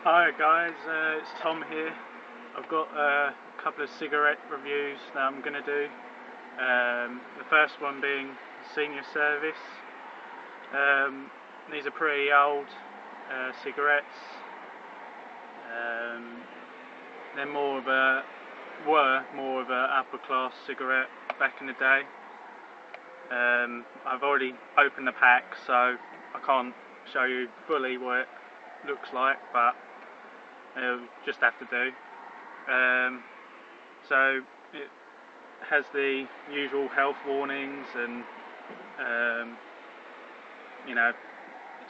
Hi guys, it's Tom here. I've got a couple of cigarette reviews that I'm going to do. The first one being Senior Service. These are pretty old cigarettes. They're were more of a upper class cigarette back in the day. I've already opened the pack, so I can't show you fully what it looks like, but it'll just have to do. So it has the usual health warnings, and it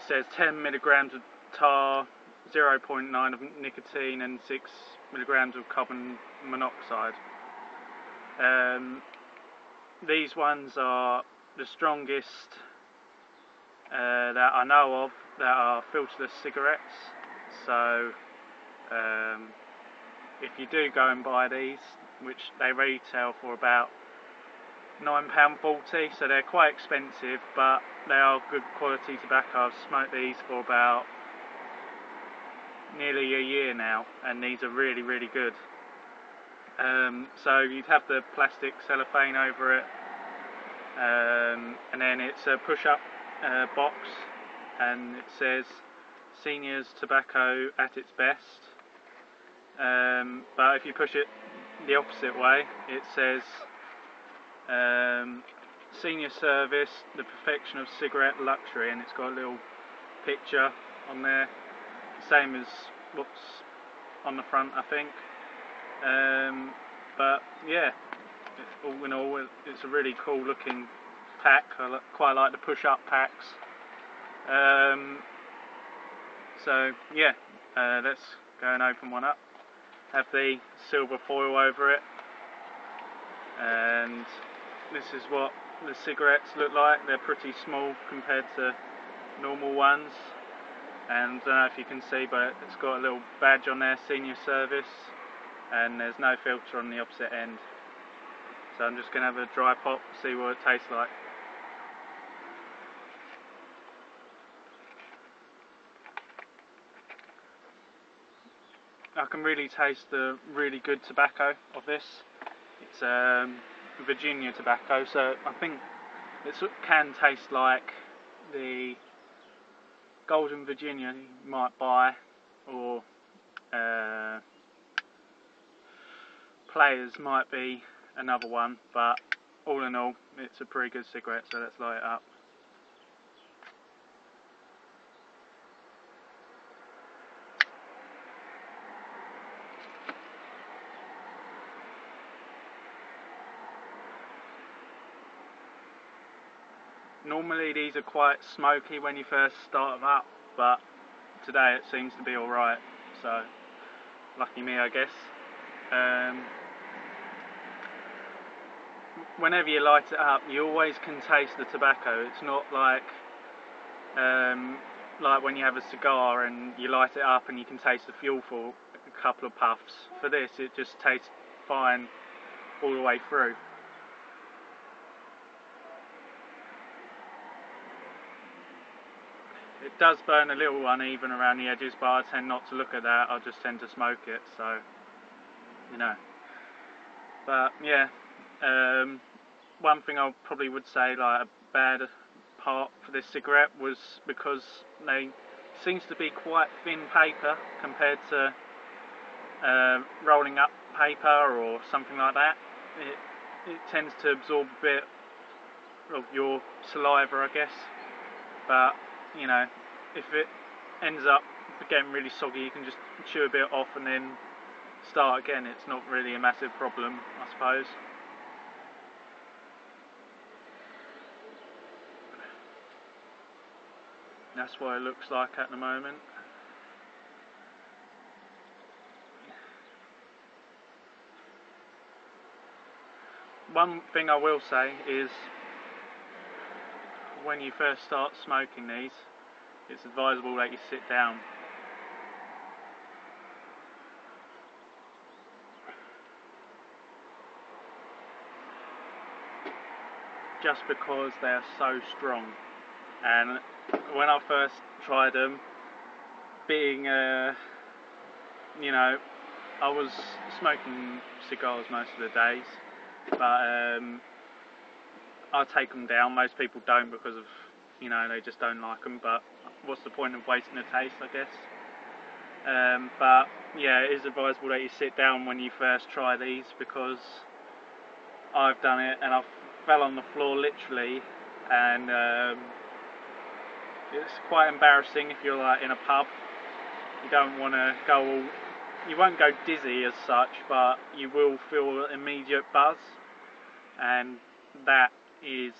says 10 milligrams of tar, 0.9 of nicotine, and 6 milligrams of carbon monoxide. These ones are the strongest that I know of that are filterless cigarettes. So if you do go and buy these, which they retail for about £9.40, so they're quite expensive, but they are good quality tobacco. I've smoked these for about nearly a year now, and these are really, really good. So you'd have the plastic cellophane over it, and then it's a push-up box, and it says Seniors Tobacco at its best. But if you push it the opposite way, it says Senior Service, the perfection of cigarette luxury, and it's got a little picture on there, same as what's on the front, I think. But yeah, all in all, it's a really cool looking pack. I quite like the push-up packs. So yeah, let's go and open one up. Have the silver foil over it, and this is what the cigarettes look like. They're pretty small compared to normal ones, and I don't know if you can see, but it's got a little badge on there, Senior Service, and there's no filter on the opposite end. So I'm just going to have a dry pop, see what it tastes like. I can really taste the really good tobacco of this. It's Virginia tobacco, so I think it can taste like the Golden Virginia you might buy, or Players might be another one, but all in all, it's a pretty good cigarette, so let's light it up. Normally these are quite smoky when you first start them up, but today it seems to be alright, so lucky me, I guess. Whenever you light it up, you always can taste the tobacco. It's not like when you have a cigar and you light it up and you can taste the fuel for a couple of puffs. For this, it just tastes fine all the way through. It does burn a little uneven around the edges, but I tend not to look at that. I just tend to smoke it, so But yeah, one thing I probably would say, like a bad part for this cigarette, was because they seems to be quite thin paper compared to rolling up paper or something like that. It tends to absorb a bit of your saliva, I guess. But if it ends up getting really soggy, you can just chew a bit off and then start again. It's not really a massive problem, I suppose. That's what it looks like at the moment. One thing I will say is, when you first start smoking these, it's advisable that you sit down. Just because they are so strong. And when I first tried them, being you know, I was smoking cigars most of the days, but I take them down. Most people don't because of, you know, they just don't like them, but what's the point of wasting a taste, I guess. But yeah, it is advisable that you sit down when you first try these, because I've done it and I fell on the floor literally, and it's quite embarrassing if you're like in a pub. You don't want to go all, you won't go dizzy as such, but you will feel an immediate buzz, and that is,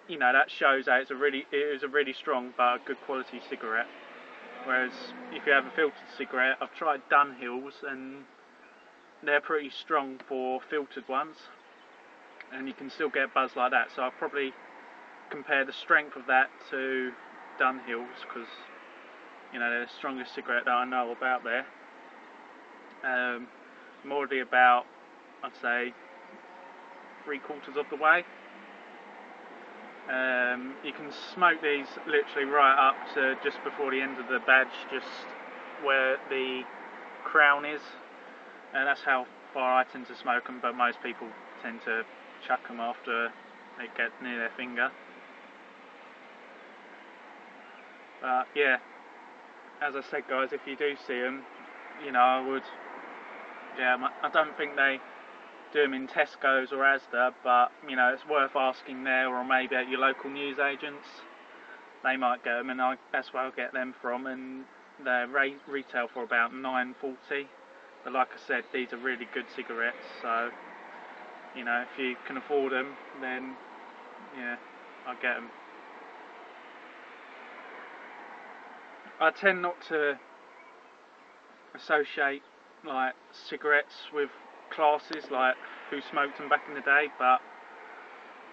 you know, that shows that it is a really strong but good quality cigarette. Whereas if you have a filtered cigarette, I've tried Dunhills and they're pretty strong for filtered ones, and you can still get buzz like that. So I'll probably compare the strength of that to Dunhills, because, you know, they're the strongest cigarette that I know about there. I'm already about, I'd say, 3/4 of the way. You can smoke these literally right up to just before the end of the badge, just where the crown is, and that's how far I tend to smoke them, but most people tend to chuck them after they get near their finger. But yeah, as I said guys, if you do see them, you know, I don't think they do them in Tesco's or Asda, but you know, it's worth asking there, or maybe at your local newsagents. They might get them, and that's where I'll get them from, and they retail for about $9.40. But like I said, these are really good cigarettes, so you know, if you can afford them, then yeah, I'll get them. I tend not to associate like cigarettes with classes, like who smoked them back in the day, but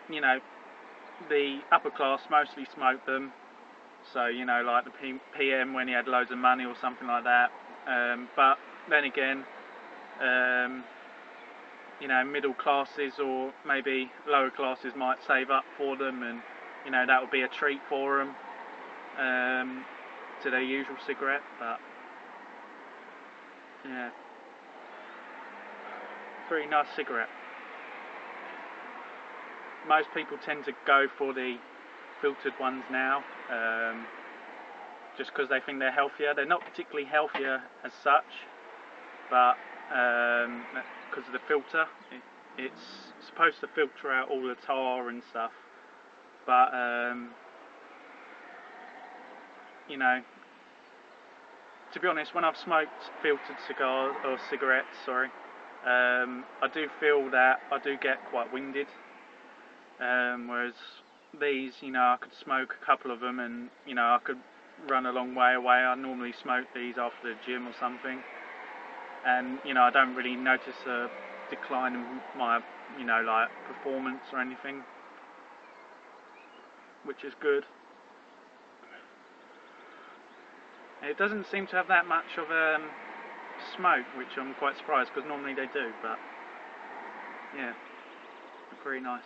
you know, the upper class mostly smoked them, so you know, like the PM when he had loads of money or something like that. But then again, you know, middle classes or maybe lower classes might save up for them, and you know, that would be a treat for them to their usual cigarette. But yeah, pretty nice cigarette. Most people tend to go for the filtered ones now, just because they think they're healthier. They're not particularly healthier as such, but because of the filter, it's supposed to filter out all the tar and stuff. But you know, to be honest, when I've smoked filtered cigarettes, I do feel that I do get quite winded. Whereas these, you know, I could smoke a couple of them, and you know, I could run a long way away. I normally smoke these after the gym or something, and you know, I don't really notice a decline in my, you know, like performance or anything, which is good. It doesn't seem to have that much of smoke, which I'm quite surprised, because normally they do, but yeah, pretty nice.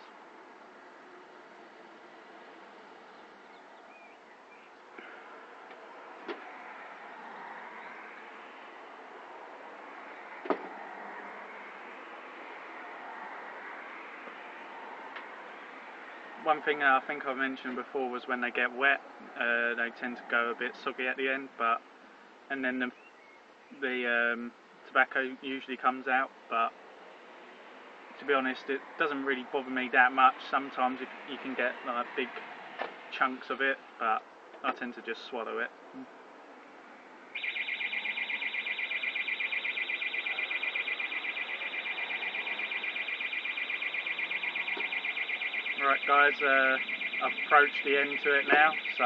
One thing I think I mentioned before was when they get wet, they tend to go a bit soggy at the end, and then the tobacco usually comes out. But to be honest, it doesn't really bother me that much. Sometimes you can get like big chunks of it, but I tend to just swallow it. Right guys, I've approached the end to it now, so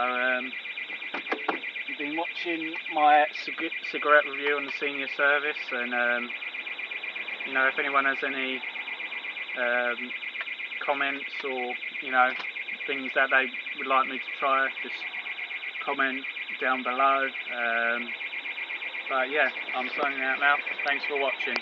you've been watching my cigarette review on the senior service, and you know, if anyone has any comments or, you know, things that they would like me to try, just comment down below. But yeah, I'm signing out now. Thanks for watching.